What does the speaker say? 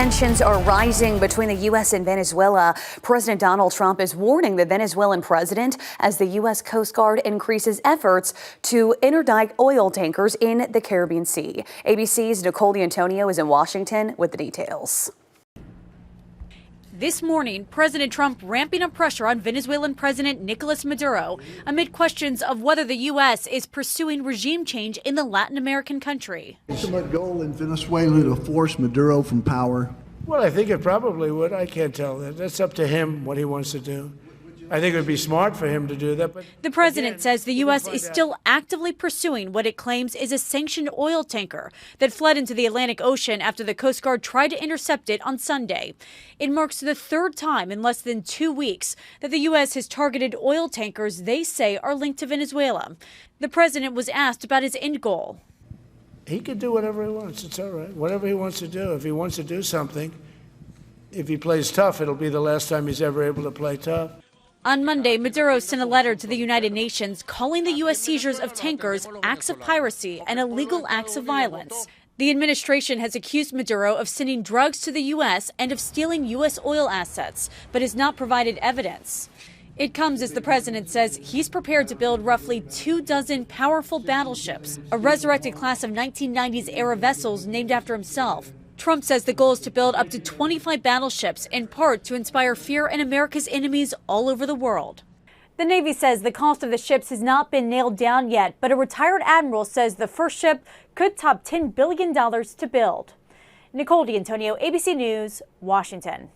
Tensions are rising between the U.S. and Venezuela. President Donald Trump is warning the Venezuelan president as the U.S. Coast Guard increases efforts to interdict oil tankers in the Caribbean Sea. ABC's Nicole D'Antonio is in Washington with the details. This morning, President Trump ramping up pressure on Venezuelan President Nicolas Maduro amid questions of whether the U.S. is pursuing regime change in the Latin American country. Ultimate goal in Venezuela to force Maduro from power? Well, I think it probably would. I can't tell that. That's up to him what he wants to do. I think it would be smart for him to do that. But the president says the U.S. is still actively pursuing what it claims is a sanctioned oil tanker that fled into the Atlantic Ocean after the Coast Guard tried to intercept it on Sunday. It marks the third time in less than 2 weeks that the U.S. has targeted oil tankers they say are linked to Venezuela. The president was asked about his end goal. He could do whatever he wants. It's all right. Whatever he wants to do. If he wants to do something, if he plays tough, it'll be the last time he's ever able to play tough. On Monday, Maduro sent a letter to the United Nations calling the U.S. seizures of tankers acts of piracy and illegal acts of violence. The administration has accused Maduro of sending drugs to the U.S. and of stealing U.S. oil assets, but has not provided evidence. It comes as the president says he's prepared to build roughly 24 powerful battleships, a resurrected class of 1990s-era vessels named after himself. Trump says the goal is to build up to 25 battleships, in part to inspire fear in America's enemies all over the world. The Navy says the cost of the ships has not been nailed down yet, but a retired admiral says the first ship could top $10 billion to build. Nicole D'Antonio, ABC News, Washington.